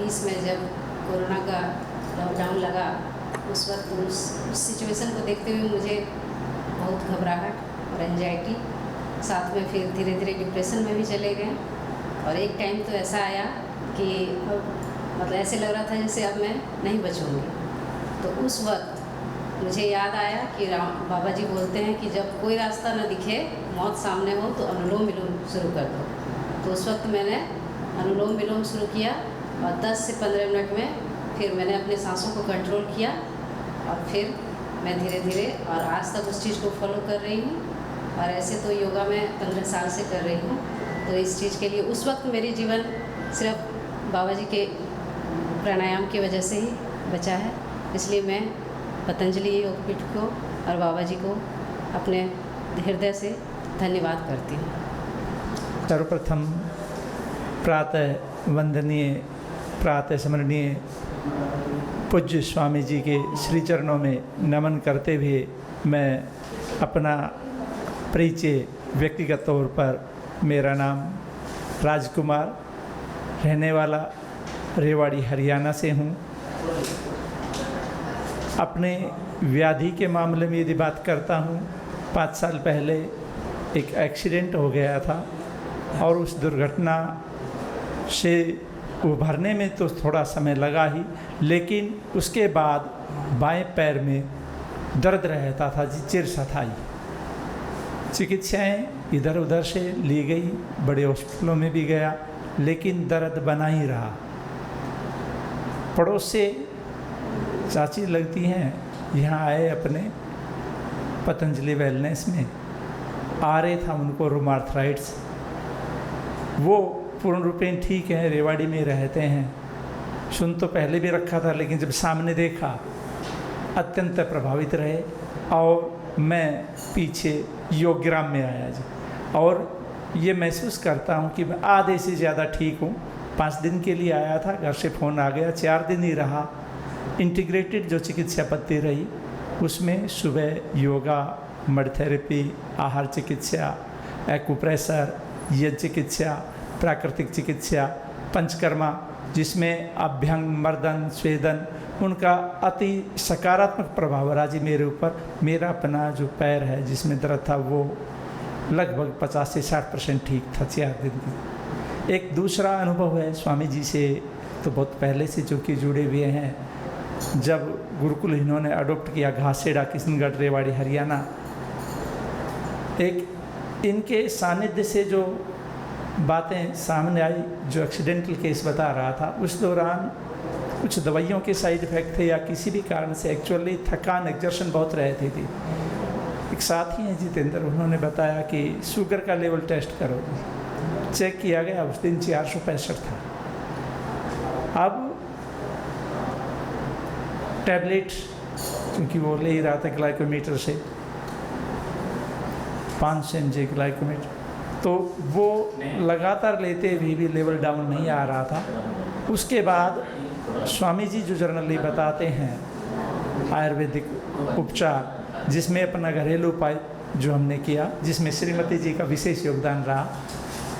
2020 में जब कोरोना का लॉकडाउन लगा, उस वक्त उस सिचुएशन को देखते हुए मुझे बहुत घबराहट और एंजाइटी, साथ में फिर धीरे धीरे डिप्रेशन में भी चले गए। और एक टाइम तो ऐसा आया कि मतलब ऐसे लग रहा था जैसे अब मैं नहीं बचूँगी। तो उस वक्त मुझे याद आया कि बाबा जी बोलते हैं कि जब कोई रास्ता न दिखे, मौत सामने हो, तो अनुलोम विलोम शुरू कर दो। तो उस वक्त मैंने अनुलोम विलोम शुरू किया और 10 से 15 मिनट में फिर मैंने अपने सांसों को कंट्रोल किया और फिर मैं धीरे धीरे और आज तक उस चीज़ को फॉलो कर रही हूँ। और ऐसे तो योगा मैं 15 साल से कर रही हूँ। तो इस चीज़ के लिए उस वक्त मेरी जीवन सिर्फ बाबा जी के प्राणायाम की वजह से ही बचा है। इसलिए मैं पतंजलि योगपीठ को और बाबा जी को अपने हृदय से धन्यवाद करती हूँ। सर्वप्रथम प्रातः वंदनीय, प्रातः स्मरणीय पूज्य स्वामी जी के श्री चरणों में नमन करते हुए मैं अपना परिचय व्यक्तिगत तौर पर, मेरा नाम राजकुमार, रहने वाला रेवाड़ी हरियाणा से हूँ। अपने व्याधि के मामले में यदि बात करता हूँ, 5 साल पहले एक एक्सीडेंट हो गया था और उस दुर्घटना से उभरने में तो थोड़ा समय लगा ही, लेकिन उसके बाद बाएं पैर में दर्द रहता था जी, चिरस्थायी। चिकित्साएं इधर उधर से ली गई, बड़े हॉस्पिटलों में भी गया, लेकिन दर्द बना ही रहा। पड़ोस से चाची लगती हैं, यहाँ आए अपने पतंजलि वेलनेस में, आ रहे था उनको रूमार्थराइट्स। वो पूर्ण रूपेण ठीक है, रेवाड़ी में रहते हैं। सुन तो पहले भी रखा था, लेकिन जब सामने देखा अत्यंत प्रभावित रहे और मैं पीछे योगग्राम में आया जी। और ये महसूस करता हूँ कि मैं आधे से ज़्यादा ठीक हूँ। 5 दिन के लिए आया था, घर से फ़ोन आ गया, 4 दिन ही रहा। इंटीग्रेटेड जो चिकित्सा पद्धति रही, उसमें सुबह योगा, मड थेरेपी, आहार चिकित्सा, एक्यूप्रेशर, यज्ञ चिकित्सा, प्राकृतिक चिकित्सा, पंचकर्मा, जिसमें अभ्यंग, मर्दन, स्वेदन, उनका अति सकारात्मक प्रभाव रहा जी मेरे ऊपर। मेरा अपना जो पैर है जिसमें दर्द था, वो लगभग 50 से 60% ठीक था 4 दिन की। एक दूसरा अनुभव है स्वामी जी से तो बहुत पहले से जो कि जुड़े हुए हैं। जब गुरुकुल इन्होंने अडोप्ट किया घासेड़ा, किशनगढ़, रेवाड़ी, हरियाणा, एक इनके सानिध्य से जो बातें सामने आई, जो एक्सीडेंटल केस बता रहा था, उस दौरान कुछ दवाइयों के साइड इफ़ेक्ट थे या किसी भी कारण से एक्चुअली थकान, एक्जर्शन बहुत रहती थी। एक साथी हैं जितेंद्र, उन्होंने बताया कि शुगर का लेवल टेस्ट करो। चेक किया गया, उस दिन 465 था। अब टैबलेट क्योंकि वो ले ही रहा था ग्लाइकोमीटर से, 500 mg ग्लाइकोमीटर, तो वो लगातार लेते हुए भी लेवल डाउन नहीं आ रहा था। उसके बाद स्वामी जी जो जनरली बताते हैं आयुर्वेदिक उपचार, जिसमें अपना घरेलू उपाय जो हमने किया, जिसमें श्रीमती जी का विशेष योगदान रहा,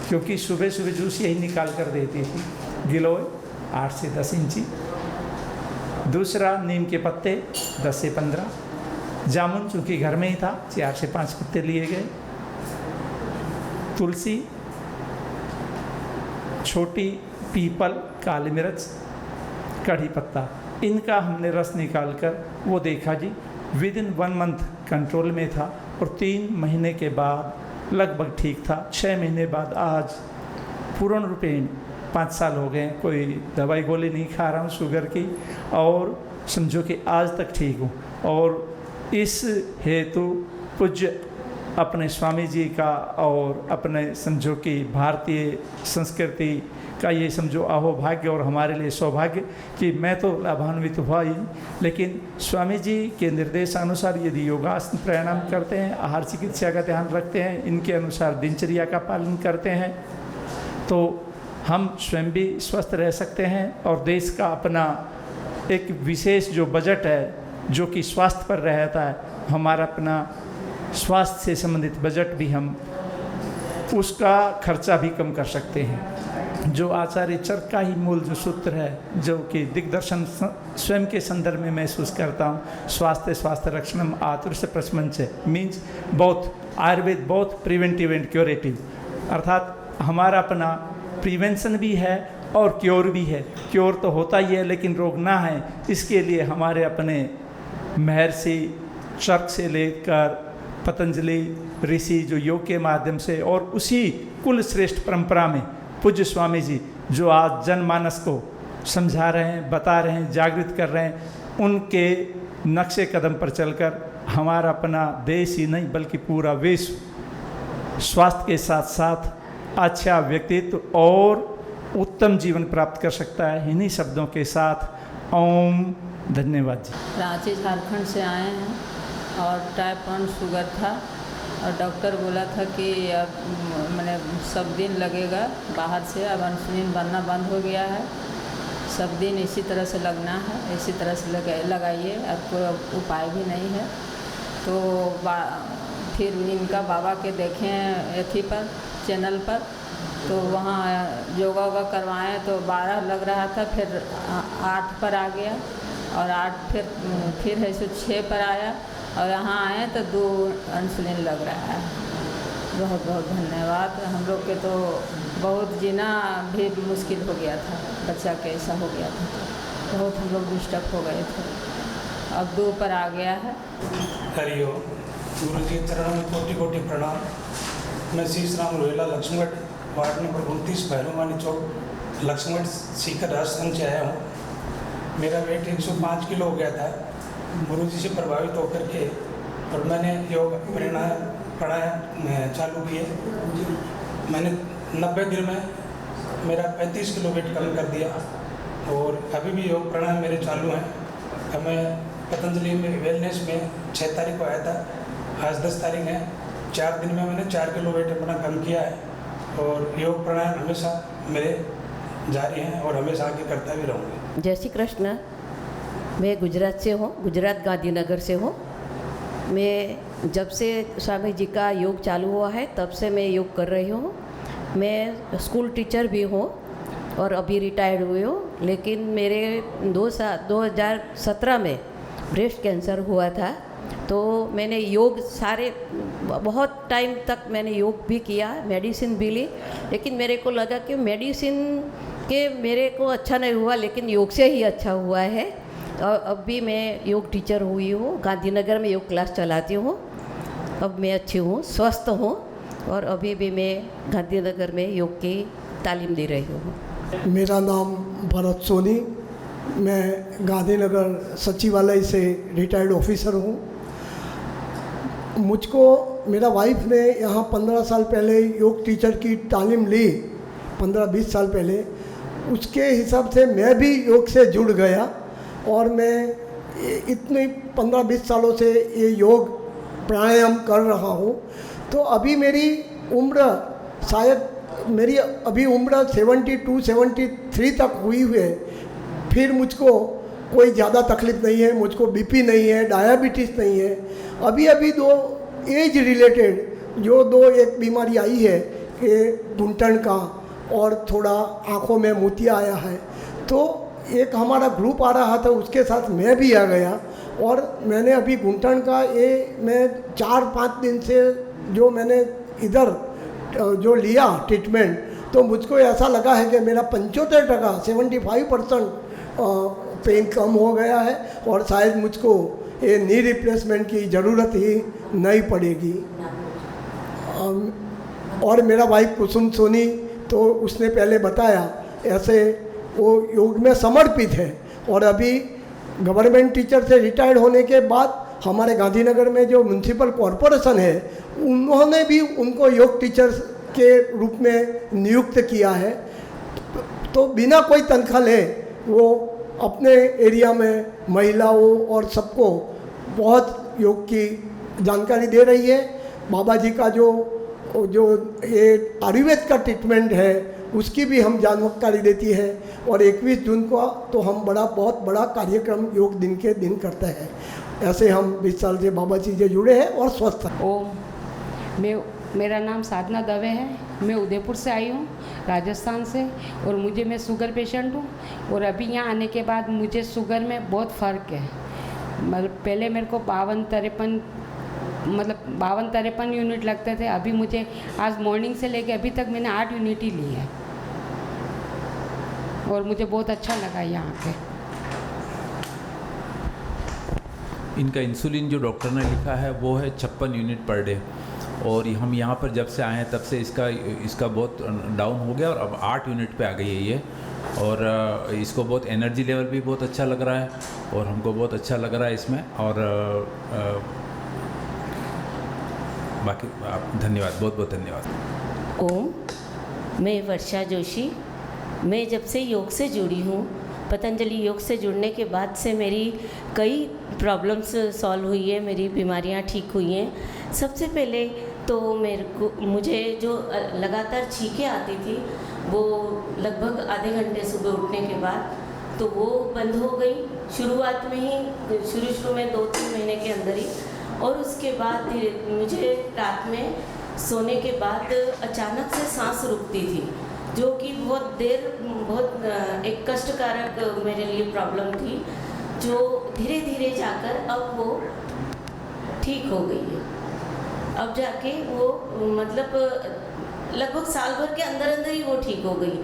क्योंकि सुबह सुबह जूस यही निकाल कर देती थी, गिलोय 8 से 10 इंची, दूसरा नीम के पत्ते 10 से 15, जामुन चूँकि घर में ही था 4 से 5 पत्ते लिए गए, तुलसी, छोटी पीपल, काली मिर्च, कढ़ी पत्ता, इनका हमने रस निकाल कर वो देखा जी, विद इन 1 मंथ कंट्रोल में था और 3 महीने के बाद लगभग ठीक था। 6 महीने बाद आज पूर्ण रूपेण 5 साल हो गए, कोई दवाई गोली नहीं खा रहा हूँ शुगर की, और समझो कि आज तक ठीक हूँ। और इस हेतु पूज्य अपने स्वामी जी का और अपने समझो कि भारतीय संस्कृति का ये समझो अहोभाग्य और हमारे लिए सौभाग्य कि मैं तो लाभान्वित हुआ ही, लेकिन स्वामी जी के निर्देशानुसार यदि योगासन प्राणायाम करते हैं, आहार चिकित्सा का ध्यान रखते हैं, इनके अनुसार दिनचर्या का पालन करते हैं, तो हम स्वयं भी स्वस्थ रह सकते हैं और देश का अपना एक विशेष जो बजट है जो कि स्वास्थ्य पर रहता है, हमारा अपना स्वास्थ्य से संबंधित बजट भी हम उसका खर्चा भी कम कर सकते हैं। जो आचार्य चरक का ही मूल जो सूत्र है, जो कि दिग्दर्शन स्वयं के संदर्भ में महसूस करता हूँ, स्वास्थ्य रक्षणम आतुरस्य प्रशमंच, means both Ayurveda both preventive and curative, अर्थात हमारा अपना प्रिवेंशन भी है और क्योर भी है। क्योर तो होता ही है लेकिन रोग ना है, इसके लिए हमारे अपने महर्षि चरक से लेकर पतंजलि ऋषि जो योग के माध्यम से, और उसी कुल श्रेष्ठ परंपरा में पूज्य स्वामी जी जो आज जनमानस को समझा रहे हैं, बता रहे हैं, जागृत कर रहे हैं, उनके नक्शे कदम पर चलकर हमारा अपना देश ही नहीं बल्कि पूरा विश्व स्वास्थ्य के साथ साथ अच्छा व्यक्तित्व और उत्तम जीवन प्राप्त कर सकता है। इन्हीं शब्दों के साथ ओम। धन्यवाद जी। रांची झारखंड से आए हैं और टाइप 1 शुगर था और डॉक्टर बोला था कि अब मैंने सब दिन लगेगा बाहर से, अब इंसुलिन बनना बंद हो गया है, सब दिन इसी तरह से लगना है, इसी तरह से लगाइए, अब कोई उपाय भी नहीं है। तो फिर इनका बाबा के देखें एथी पर चैनल पर, तो वहाँ योगा वोगा करवाएँ तो 12 लग रहा था, फिर 8 पर आ गया और 8 फिर है सो 6 पर आया और यहाँ आए तो 2 इंसुलिन लग रहा है। बहुत बहुत धन्यवाद। हम लोग के तो बहुत जीना भी मुश्किल हो गया था, बच्चा के ऐसा हो गया था, बहुत हम लोग डिस्टर्ब हो गए थे, अब 2 पर आ गया है। हरिओम। गुरु जी चरणों में कोटि कोटि प्रणाम। मैं शीश राम रोहिला लक्ष्मणगढ़ वार्ड नंबर 29 भैरवानी चौक लक्ष्मणगढ़ सीकर राजस्थान से आया हूँ। मेरा वेट 105 किलो हो गया था। गुरु जी से प्रभावित होकर के और मैंने योग प्राणायाम चालू किए। मैंने 90 दिन में मेरा 35 किलो वेट कम कर दिया और अभी भी योग प्राणायाम मेरे चालू हैं। हमें पतंजलि में वेलनेस में 6 तारीख को आया था, आज 10 तारीख है। 4 दिन में मैंने 4 किलो वेट अपना कम किया है और योग प्राणायाम हमेशा मेरे जारी हैं और हमेशा आगे करता भी रहूँगा। जय श्री कृष्ण। मैं गुजरात से हूँ, गुजरात गांधीनगर से हूँ। मैं जब से स्वामी जी का योग चालू हुआ है तब से मैं योग कर रही हूँ। मैं स्कूल टीचर भी हूँ और अभी रिटायर्ड हुई हूँ, लेकिन मेरे 2017 में ब्रेस्ट कैंसर हुआ था, तो मैंने योग बहुत टाइम तक मैंने योग भी किया, मेडिसिन भी ली, लेकिन मेरे को लगा कि मेडिसिन के मेरे को अच्छा नहीं हुआ, लेकिन योग से ही अच्छा हुआ है। और अब भी मैं योग टीचर हुई हूँ, गांधीनगर में योग क्लास चलाती हूँ। अब मैं अच्छी हूँ, स्वस्थ हूँ और अभी भी मैं गांधीनगर में योग की तालीम दे रही हूँ। मेरा नाम भरत सोनी, मैं गांधीनगर सचिवालय से रिटायर्ड ऑफिसर हूँ। मुझको मेरा वाइफ ने यहाँ 15 साल पहले योग टीचर की तालीम ली, 15-20 साल पहले। उसके हिसाब से मैं भी योग से जुड़ गया और मैं इतने 15-20 सालों से ये योग प्राणायाम कर रहा हूँ। तो अभी मेरी उम्र मेरी अभी उम्र 72-73 तक हुई है। फिर मुझको कोई ज़्यादा तकलीफ़ नहीं है, मुझको बीपी नहीं है, डायबिटीज़ नहीं है। अभी 2 एज रिलेटेड जो एक बीमारी आई है कि घुटन का और थोड़ा आँखों में मोतिया आया है, तो एक हमारा ग्रुप आ रहा था, उसके साथ मैं भी आ गया और मैंने अभी घुटन का मैं 4-5 दिन से जो मैंने इधर जो लिया ट्रीटमेंट, तो मुझको ऐसा लगा है कि मेरा 75% 75% पेन कम हो गया है और शायद मुझको ये नी रिप्लेसमेंट की ज़रूरत ही नहीं पड़ेगी। और मेरा वाइफ कुसुम सोनी, तो उसने पहले बताया ऐसे वो योग में समर्पित है और अभी गवर्नमेंट टीचर से रिटायर्ड होने के बाद हमारे गांधीनगर में जो म्यूनसिपल कॉरपोरेशन है, उन्होंने भी उनको योग टीचर के रूप में नियुक्त किया है। तो बिना कोई तनख्वाह ले वो अपने एरिया में महिलाओं और सबको बहुत योग की जानकारी दे रही है। बाबा जी का जो ये आयुर्वेद का ट्रीटमेंट है उसकी भी हम जानकारी देती है और 21 जून को तो हम बहुत बड़ा कार्यक्रम योग दिन के दिन करते हैं। ऐसे हम 20 साल से बाबा जी से जुड़े हैं और स्वस्थ हैं। ओम। मैं मेरा नाम साधना दवे है। मैं उदयपुर से आई हूँ, राजस्थान से, और मैं शुगर पेशेंट हूँ। और अभी यहाँ आने के बाद मुझे शुगर में बहुत फ़र्क है। मतलब पहले मेरे को 52-53 यूनिट लगते थे, अभी मुझे आज मॉर्निंग से लेके अभी तक मैंने 8 यूनिट ही ली है और मुझे बहुत अच्छा लगा यहाँ पे। इनका इंसुलिन जो डॉक्टर ने लिखा है वो है 56 यूनिट पर डे, और हम यहाँ पर जब से आए हैं तब से इसका बहुत डाउन हो गया और अब 8 यूनिट पे आ गई है ये। और इसको बहुत एनर्जी लेवल भी बहुत अच्छा लग रहा है और हमको बहुत अच्छा लग रहा है इसमें। और बाकी आप धन्यवाद, बहुत बहुत धन्यवाद। ओम, मैं वर्षा जोशी। मैं जब से योग से जुड़ी हूँ, पतंजलि योग से जुड़ने के बाद से मेरी कई प्रॉब्लम्स सॉल्व हुई है, मेरी बीमारियाँ ठीक हुई हैं। सबसे पहले तो मुझे जो लगातार छींकें आती थी वो लगभग आधे घंटे सुबह उठने के बाद, तो वो बंद हो गई शुरुआत में ही, शुरू में 2-3 महीने के अंदर ही। और उसके बाद मुझे रात में सोने के बाद अचानक से सांस रुकती थी, जो कि बहुत एक कष्टकारक मेरे लिए प्रॉब्लम थी, जो धीरे धीरे जाकर अब वो ठीक हो गई है। अब जाके वो मतलब लगभग साल भर के अंदर ही वो ठीक हो गई।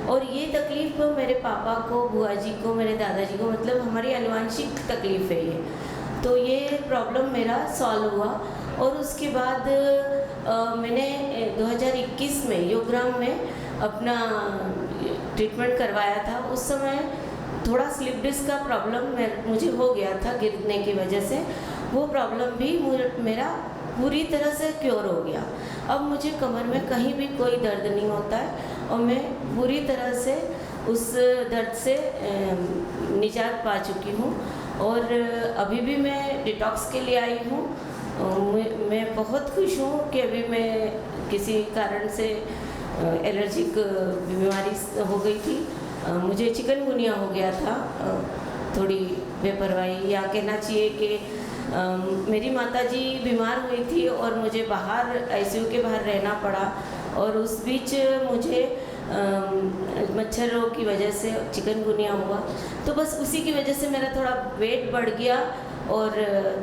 और ये तकलीफ़ मेरे पापा को, बुआ जी को, मेरे दादाजी को, मतलब हमारी अनुवांशिक तकलीफ़ है ये। तो ये प्रॉब्लम मेरा सॉल्व हुआ। और उसके बाद मैंने 2021 में योगग्राम में अपना ट्रीटमेंट करवाया था। उस समय थोड़ा स्लिप डिस्क का प्रॉब्लम मुझे हो गया था गिरने की वजह से। वो प्रॉब्लम भी मेरा पूरी तरह से क्योर हो गया। अब मुझे कमर में कहीं भी कोई दर्द नहीं होता है और मैं पूरी तरह से उस दर्द से निजात पा चुकी हूँ। और अभी भी मैं डिटॉक्स के लिए आई हूँ। मैं बहुत खुश हूँ कि अभी मैं किसी कारण से एलर्जिक बीमारी हो गई थी, मुझे चिकनगुनिया हो गया था, थोड़ी बेपरवाही, या कहना चाहिए कि मेरी माताजी बीमार हुई थी और मुझे बाहर आईसीयू के बाहर रहना पड़ा। और उस बीच मुझे मच्छरों की वजह से चिकनगुनिया हुआ, तो बस उसी की वजह से मेरा थोड़ा वेट बढ़ गया और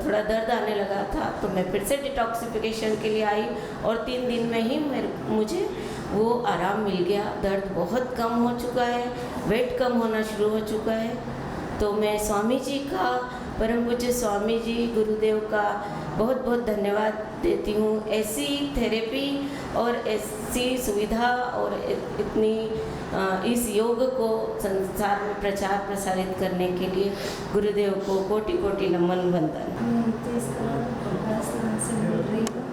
थोड़ा दर्द आने लगा था। तो मैं फिर से डिटॉक्सिफिकेशन के लिए आई और 3 दिन में ही मुझे वो आराम मिल गया। दर्द बहुत कम हो चुका है, वेट कम होना शुरू हो चुका है। तो मैं स्वामी जी का, परम पूज्य स्वामी जी, गुरुदेव का बहुत बहुत धन्यवाद देती हूँ। ऐसी थेरेपी और ऐसी सुविधा और इतनी इस योग को संसार में प्रचार प्रसारित करने के लिए गुरुदेव को कोटि कोटि नमन वंदन। राजस्थान से बोल रही हूँ।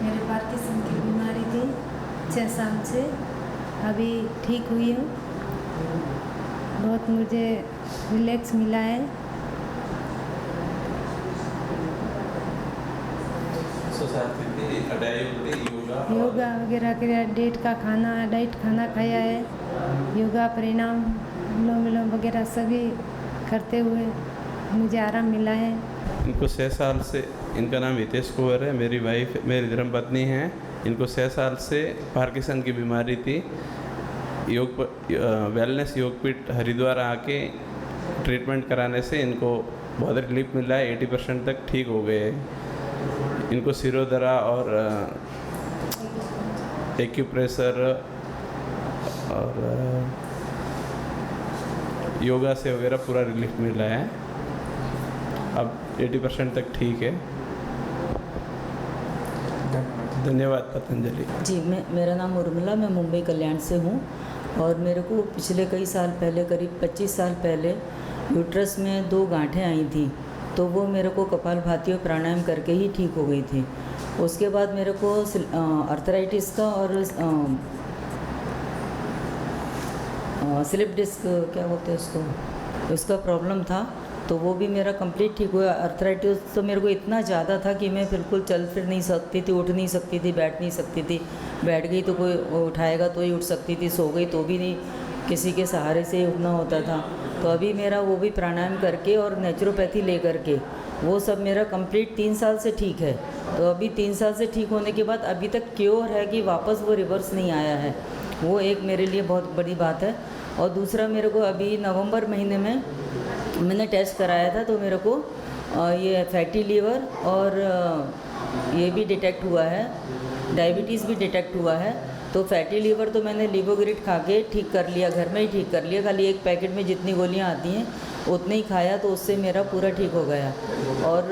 मेरे पार्किंसन की बीमारी थी 6 साल से, अभी ठीक हुई हूँ। बहुत मुझे रिलैक्स मिला है। योगा वगैरह के डाइट खाना खाया है, योगा परिणाम अनुलोम विलोम वगैरह सभी करते हुए मुझे आराम मिला है। इनको 6 साल से, इनका नाम हितेश कुंवर है, मेरी वाइफ, मेरी धर्मपत्नी हैं। इनको 6 साल से पार्किंसन की बीमारी थी। वेलनेस योगपीठ हरिद्वार आके ट्रीटमेंट कराने से इनको बहुत रिलीफ मिला है, 80% तक ठीक हो गए। इनको सिरोदरा और एक्यूप्रेशर और योगा से वगैरह पूरा रिलीफ मिला है। अब 80% तक ठीक है। धन्यवाद पतंजलि जी। मेरा नाम उर्मिला, मैं मुंबई कल्याण से हूँ। और मेरे को पिछले कई साल पहले, करीब 25 साल पहले, यूट्रस में 2 गांठें आई थी, तो वो मेरे को कपालभाति और प्राणायाम करके ही ठीक हो गई थी। उसके बाद मेरे को अर्थराइटिस का और स्लिप डिस्क क्या बोलते हैं उसका प्रॉब्लम था, तो वो भी मेरा कंप्लीट ठीक हुआ। अर्थराइटिस तो मेरे को इतना ज़्यादा था कि मैं बिल्कुल चल फिर नहीं सकती थी, उठ नहीं सकती थी, बैठ नहीं सकती थी। बैठ गई तो कोई उठाएगा तो ही उठ सकती थी, सो गई तो भी नहीं, किसी के सहारे से ही उठना होता था। तो अभी मेरा वो भी प्राणायाम करके और नेचुरोपैथी ले करके वो सब मेरा कंप्लीट 3 साल से ठीक है। तो अभी 3 साल से ठीक होने के बाद अभी तक क्योर है कि वापस वो रिवर्स नहीं आया है, वो एक मेरे लिए बहुत बड़ी बात है। और दूसरा, मेरे को अभी नवंबर महीने में मैंने टेस्ट कराया था, तो मेरे को ये फैटी लीवर और ये भी डिटेक्ट हुआ है, डायबिटीज़ भी डिटेक्ट हुआ है। तो फैटी लीवर तो मैंने लिवोग्रिड खा के ठीक कर लिया, घर में ही ठीक कर लिया, खाली एक पैकेट में जितनी गोलियां आती हैं उतने ही खाया, तो उससे मेरा पूरा ठीक हो गया। और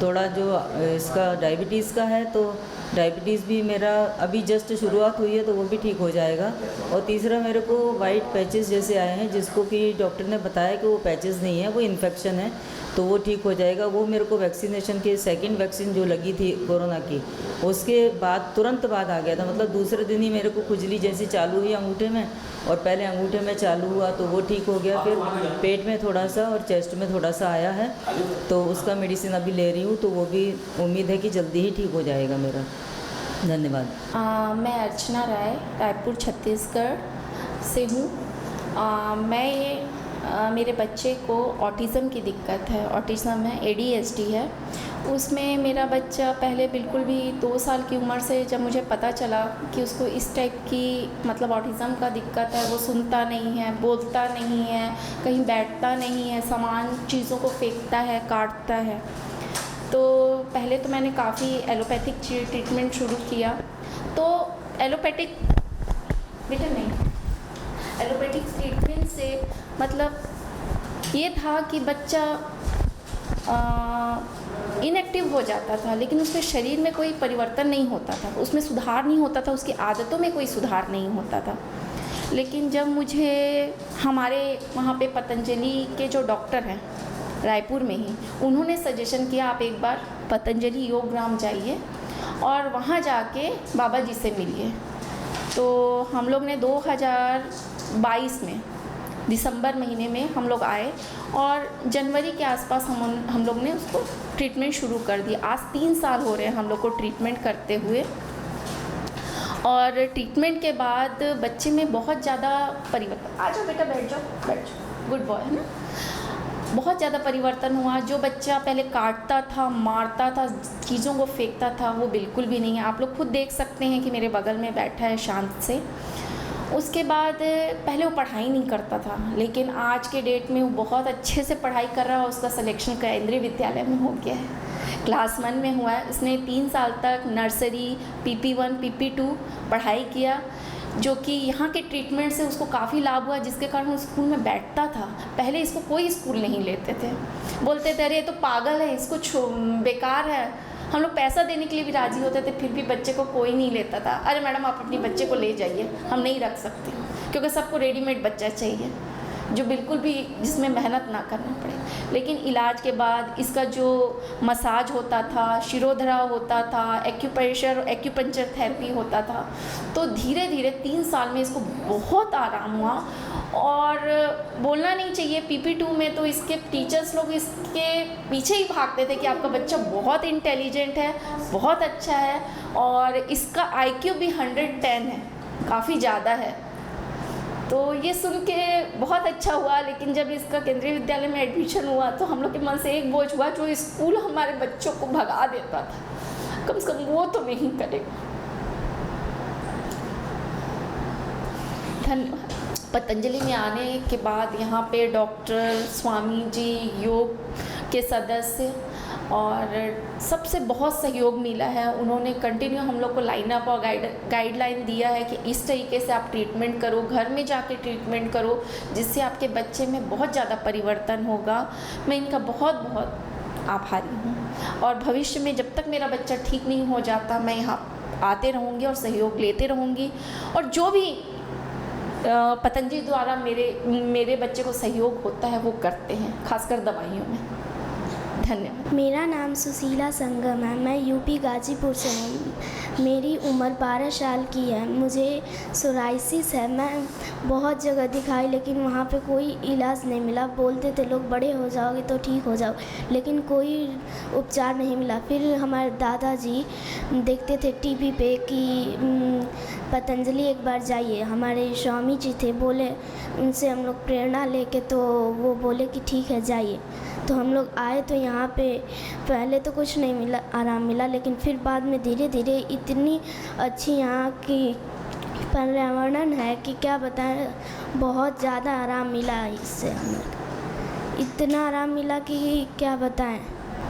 थोड़ा जो इसका डायबिटीज़ का है, तो डायबिटीज़ भी मेरा अभी जस्ट शुरुआत हुई है, तो वो भी ठीक हो जाएगा। और तीसरा, मेरे को वाइट पैचेस जैसे आए हैं, जिसको कि डॉक्टर ने बताया कि वो पैचेस नहीं है, वो इन्फेक्शन है, तो वो ठीक हो जाएगा। वो मेरे को वैक्सीनेशन के सेकंड वैक्सीन जो लगी थी कोरोना की, उसके बाद तुरंत बाद आ गया था, मतलब दूसरे दिन ही मेरे को खुजली जैसी चालू हुई अंगूठे में, और पहले अंगूठे में चालू हुआ तो वो ठीक हो गया, फिर पेट में थोड़ा सा और चेस्ट में थोड़ा सा आया है, तो उसका मेडिसिन अभी ले रही हूँ, तो वो भी उम्मीद है कि जल्दी ही ठीक हो जाएगा मेरा। धन्यवाद। मैं अर्चना राय, रायपुर छत्तीसगढ़ से हूँ। मेरे बच्चे को ऑटिज़म की दिक्कत है, ऑटिज़म है, ADHD है। उसमें मेरा बच्चा पहले बिल्कुल भी 2 साल की उम्र से, जब मुझे पता चला कि उसको इस टाइप की मतलब ऑटिज़म का दिक्कत है, वो सुनता नहीं है, बोलता नहीं है, कहीं बैठता नहीं है, सामान चीज़ों को फेंकता है, काटता है। तो पहले तो मैंने काफ़ी एलोपैथिक ट्रीटमेंट शुरू किया। तो एलोपैथिक ट्रीटमेंट से मतलब ये था कि बच्चा इनएक्टिव हो जाता था, लेकिन उसके शरीर में कोई परिवर्तन नहीं होता था, उसमें सुधार नहीं होता था, उसकी आदतों में कोई सुधार नहीं होता था। लेकिन जब मुझे हमारे वहाँ पे पतंजलि के जो डॉक्टर हैं रायपुर में ही, उन्होंने सजेशन किया आप एक बार पतंजलि योग ग्राम जाइए और वहाँ जाके बाबा जी से मिलिए। तो हम लोग ने 2022 में दिसंबर महीने में हम लोग आए और जनवरी के आसपास हम लोग ने उसको ट्रीटमेंट शुरू कर दिया। आज 3 साल हो रहे हैं हम लोग को ट्रीटमेंट करते हुए, और ट्रीटमेंट के बाद बच्चे में बहुत ज़्यादा परिवर्तन, आ जाओ बेटा, बैठ जाओ, गुड बॉय, है ना। बहुत ज़्यादा परिवर्तन हुआ। जो बच्चा पहले काटता था, मारता था, चीज़ों को फेंकता था, वो बिल्कुल भी नहीं है। आप लोग खुद देख सकते हैं कि मेरे बगल में बैठा है शांत से। उसके बाद पहले वो पढ़ाई नहीं करता था, लेकिन आज के डेट में वो बहुत अच्छे से पढ़ाई कर रहा है। उसका सिलेक्शन केंद्रीय विद्यालय में हो गया है, क्लास 1 में हुआ है। उसने 3 साल तक नर्सरी, PP1, PP2 पढ़ाई किया, जो कि यहाँ के ट्रीटमेंट से उसको काफ़ी लाभ हुआ, जिसके कारण वो स्कूल में बैठता था। पहले इसको कोई स्कूल नहीं लेते थे, बोलते थे अरे ये तो पागल है, इसको बेकार है। हम लोग पैसा देने के लिए भी राज़ी होते थे, फिर भी बच्चे को कोई नहीं लेता था। अरे मैडम आप अपने बच्चे को ले जाइए, हम नहीं रख सकते, क्योंकि सबको रेडीमेड बच्चा चाहिए जो बिल्कुल भी जिसमें मेहनत ना करना पड़े। लेकिन इलाज के बाद इसका जो मसाज होता था, शिरोधरा होता था, एक्यूपंक्चर थेरेपी होता था, तो धीरे धीरे 3 साल में इसको बहुत आराम हुआ। और बोलना नहीं चाहिए, PP2 में तो इसके टीचर्स लोग इसके पीछे ही भागते थे कि आपका बच्चा बहुत इंटेलिजेंट है, बहुत अच्छा है, और इसका IQ भी 110 है, काफ़ी ज़्यादा है। तो ये सुन के बहुत अच्छा हुआ। लेकिन जब इसका केंद्रीय विद्यालय में एडमिशन हुआ तो हम लोग के मन से एक बोझ हुआ, जो स्कूल हमारे बच्चों को भगा देता था, कम से कम वो तो नहीं करेगा। धन्यवाद। पतंजलि में आने के बाद यहाँ पे डॉक्टर, स्वामी जी, योग के सदस्य और सबसे बहुत सहयोग मिला है। उन्होंने कंटिन्यू हम लोग को लाइन अप और गाइडलाइन दिया है कि इस तरीके से आप ट्रीटमेंट करो, घर में जाके ट्रीटमेंट करो, जिससे आपके बच्चे में बहुत ज़्यादा परिवर्तन होगा। मैं इनका बहुत बहुत आभारी हूँ, और भविष्य में जब तक मेरा बच्चा ठीक नहीं हो जाता, मैं यहाँ आते रहूँगी और सहयोग लेते रहूँगी। और जो भी पतंजलि द्वारा मेरे बच्चे को सहयोग होता है वो करते हैं, खासकर दवाइयों में। धन्यवाद। मेरा नाम सुशीला संगम है, मैं यूपी गाजीपुर से हूँ। मेरी उम्र 12 साल की है। मुझे सोराइसिस है। मैं बहुत जगह दिखाई लेकिन वहाँ पे कोई इलाज नहीं मिला। बोलते थे लोग बड़े हो जाओगे तो ठीक हो जाओ, लेकिन कोई उपचार नहीं मिला। फिर हमारे दादाजी देखते थे टीवी पे कि पतंजलि एक बार जाइए। हमारे स्वामी जी थे, बोले उनसे हम लोग प्रेरणा लेके, तो वो बोले कि ठीक है जाइए। तो हम लोग आए तो यहाँ पे पहले तो कुछ नहीं मिला, आराम मिला, लेकिन फिर बाद में धीरे धीरे इतनी अच्छी यहाँ की पर्यावरण है कि क्या बताएं, बहुत ज़्यादा आराम मिला इससे। हमें इतना आराम मिला कि क्या बताएं।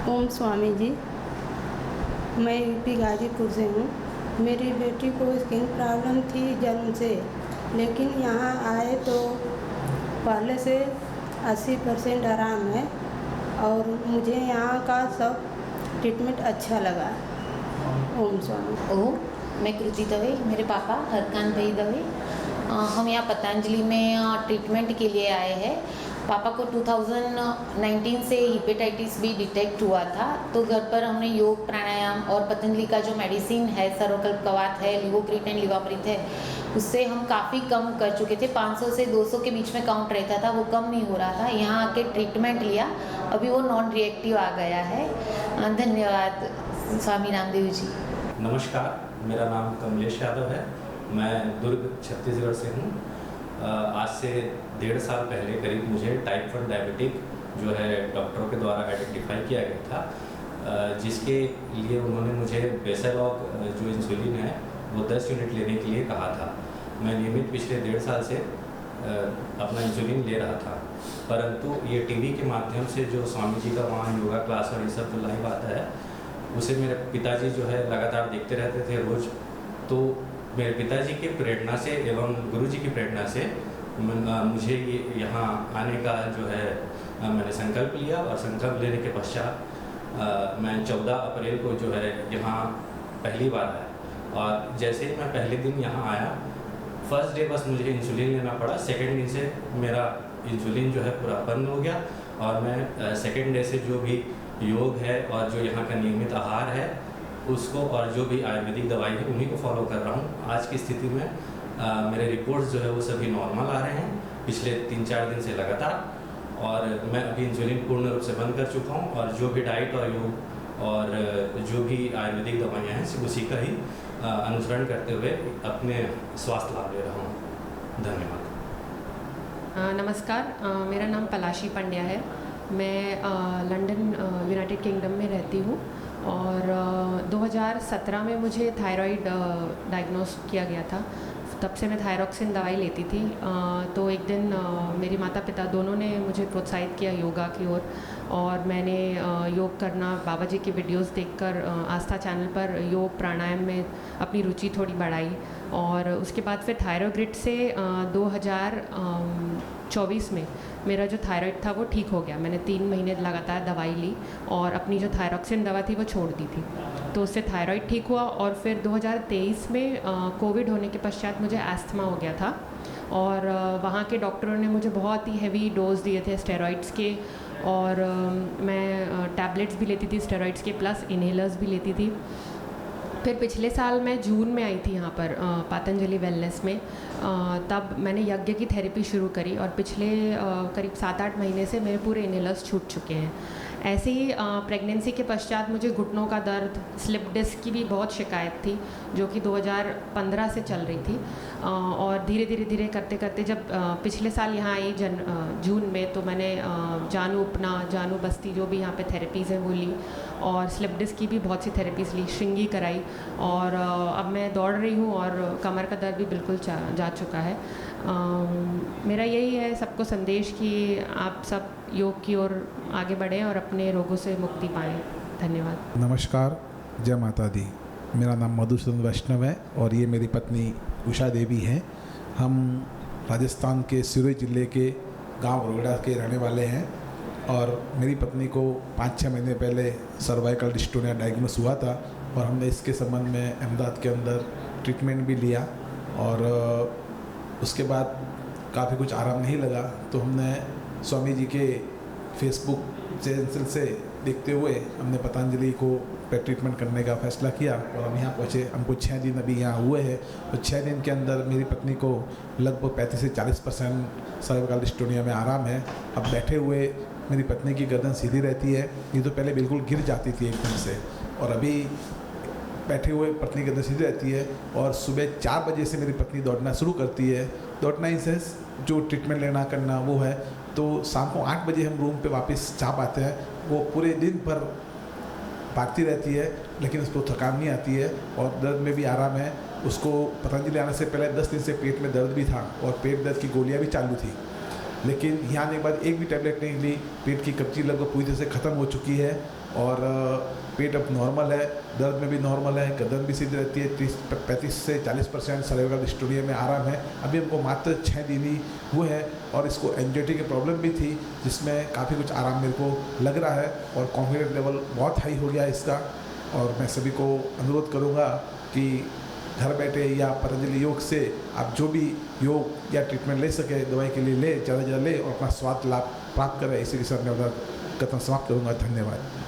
ओम स्वामी जी, मैं यूपी गाजीपुर से हूँ। मेरी बेटी को स्किन प्रॉब्लम थी जन्म से, लेकिन यहाँ आए तो पहले से 80% आराम है और मुझे यहाँ का सब ट्रीटमेंट अच्छा लगा। ओम स्वामी। ओम, मैं कृति दवे, मेरे पापा हरकान भाई दवे। हम यहाँ पतंजलि में ट्रीटमेंट के लिए आए हैं। पापा को 2019 से हिपेटाइटिस बी डिटेक्ट हुआ था, तो घर पर हमने योग, प्राणायाम और पतंजलि का जो मेडिसिन है, सर्वकल्प कवाथ है, लिवोक्रिट एंड लिवाप्रित है, उससे हम काफ़ी कम कर चुके थे। 500 से 200 के बीच में काउंट रहता था, वो कम नहीं हो रहा था। यहाँ आके ट्रीटमेंट लिया, अभी वो नॉन रिएक्टिव आ गया है। धन्यवाद स्वामी रामदेव जी। नमस्कार, मेरा नाम कमलेश यादव है। मैं दुर्ग छत्तीसगढ़ से हूँ। आज से 1.5 साल पहले करीब मुझे टाइप 1 डायबिटिक जो है डॉक्टरों के द्वारा आइडेंटिफाई किया गया था, जिसके लिए उन्होंने मुझे बेसालॉग जो इंसुलिन है वो 10 यूनिट लेने के लिए कहा था। मैं नियमित पिछले 1.5 साल से अपना इंसुलिन ले रहा था, परंतु ये टीवी के माध्यम से जो स्वामी जी का वहाँ योगा क्लास और ये सब जो लाइव आता है, उसे मेरे पिताजी जो है लगातार देखते रहते थे रोज़। तो मेरे पिताजी की प्रेरणा से एवं गुरुजी की प्रेरणा से मुझे ये यहाँ आने का जो है मैंने संकल्प लिया, और संकल्प लेने के पश्चात मैं 14 अप्रैल को जो है यहाँ पहली बार आया। और जैसे ही मैं पहले दिन यहाँ आया, फर्स्ट डे बस मुझे इंसुलिन लेना पड़ा। सेकेंड दिन से मेरा इंसुलिन जो है पूरा बंद हो गया, और मैं सेकेंड डे से जो भी योग है और जो यहाँ का नियमित आहार है उसको, और जो भी आयुर्वेदिक दवाई है उन्हीं को फॉलो कर रहा हूँ। आज की स्थिति में मेरे रिपोर्ट्स जो है वो सभी नॉर्मल आ रहे हैं पिछले 3-4 दिन से लगातार, और मैं अभी इंसुलिन पूर्ण रूप से बंद कर चुका हूँ। और जो भी डाइट और योग और जो भी आयुर्वेदिक दवाइयाँ हैं सिर्फ उसी का ही अनुसरण करते हुए अपने स्वास्थ्य लाभ ले रहा हूँ। धन्यवाद। नमस्कार, मेरा नाम पलाशी पंड्या है। मैं लंदन यूनाइटेड किंगडम में रहती हूँ, और 2017 में मुझे थायराइड डायग्नोस किया गया था। तब से मैं थायरॉक्सिन दवाई लेती थी। तो एक दिन मेरे माता पिता दोनों ने मुझे प्रोत्साहित किया योगा की ओर, और मैंने योग करना, बाबा जी की वीडियोस देखकर आस्था चैनल पर योग प्राणायाम में अपनी रुचि थोड़ी बढ़ाई। और उसके बाद फिर थायरोग्रिड से 2024 में मेरा जो थायराइड था वो ठीक हो गया। मैंने 3 महीने लगातार दवाई ली और अपनी जो थायरॉक्सिन दवा थी वो छोड़ दी थी, तो उससे थायराइड ठीक हुआ। और फिर 2023 में कोविड होने के पश्चात मुझे एस्थमा हो गया था, और वहाँ के डॉक्टरों ने मुझे बहुत ही हैवी डोज दिए थे स्टेरॉइड्स के, और मैं टैबलेट्स भी लेती थी स्टेरॉइड्स के, प्लस इनहेलर्स भी लेती थी। फिर पिछले साल मैं जून में आई थी यहाँ पर पतंजलि वेलनेस में, तब मैंने यज्ञ की थेरेपी शुरू करी, और पिछले करीब 7-8 महीने से मेरे पूरे इनहेलर्स छूट चुके हैं। ऐसे ही प्रेगनेंसी के पश्चात मुझे घुटनों का दर्द, स्लिप डिस्क की भी बहुत शिकायत थी, जो कि 2015 से चल रही थी। और धीरे धीरे करते करते जब पिछले साल यहाँ आई जून में, तो मैंने जानू उपना, जानू बस्ती जो भी यहाँ पे थेरेपीज़ हैं वो ली, और स्लिप डिस्क की भी बहुत सी थेरेपीज़ ली, श्रृंगी कराई, और अब मैं दौड़ रही हूँ और कमर का दर्द भी बिल्कुल जा चुका है। मेरा यही है सबको संदेश कि आप सब योग की ओर आगे बढ़ें और अपने रोगों से मुक्ति पाएं। धन्यवाद। नमस्कार, जय माता दी। मेरा नाम मधुसूदन वैष्णव है और ये मेरी पत्नी उषा देवी हैं। हम राजस्थान के सिरोही जिले के गांव रोगड़ा के रहने वाले हैं, और मेरी पत्नी को 5-6 महीने पहले सर्वाइकल डिस्टोनिया डायग्नोस हुआ था, और हमने इसके संबंध में अहमदाबाद के अंदर ट्रीटमेंट भी लिया, और उसके बाद काफ़ी कुछ आराम नहीं लगा, तो हमने स्वामी जी के फेसबुक चैनल से देखते हुए हमने पतंजलि को पेट ट्रीटमेंट करने का फैसला किया और हम यहाँ पहुँचे। हमको 6 दिन अभी यहाँ हुए हैं, तो 6 दिन के अंदर मेरी पत्नी को लगभग 35 से 40% सर्वाइकल डिस्टोनिया में आराम है। अब बैठे हुए मेरी पत्नी की गर्दन सीधी रहती है, ये तो पहले बिल्कुल गिर जाती थी एकदम से, और अभी बैठे हुए पत्नी की गर्दन सीधी रहती है। और सुबह 4 बजे से मेरी पत्नी दौड़ना शुरू करती है। दौड़ना इन सेंस जो ट्रीटमेंट लेना करना वो है, तो शाम को 8 बजे हम रूम पे वापस जा पाते हैं। वो पूरे दिन भर भागती रहती है, लेकिन उसको थकान नहीं आती है और दर्द में भी आराम है। उसको पतंजलि आने से पहले 10 दिन से पेट में दर्द भी था और पेट दर्द की गोलियां भी चालू थी, लेकिन यहाँ आने के बाद एक भी टैबलेट नहीं ली। पेट की कब्जी लगभग पूरी तरह से ख़त्म हो चुकी है और पेट अब नॉर्मल है, दर्द में भी नॉर्मल है, गर्दन भी सीधी रहती है। 35 से 40% सर्वाइकल डिस्टोनिया में आराम है। अभी हमको मात्र 6 दिन ही हुए हैं और इसको एंजाइटी की प्रॉब्लम भी थी, जिसमें काफ़ी कुछ आराम मेरे को लग रहा है और कॉन्फिडेंस लेवल बहुत हाई हो गया है इसका। और मैं सभी को अनुरोध करूँगा कि घर बैठे या पतंजलि योग से आप जो भी योग या ट्रीटमेंट ले सके, दवाई के लिए ले, ज़्यादा से ज़्यादा ले और अपना स्वास्थ्य लाभ प्राप्त करें। इसी के साथ मैं अपना कथन समाप्त करूँगा। धन्यवाद।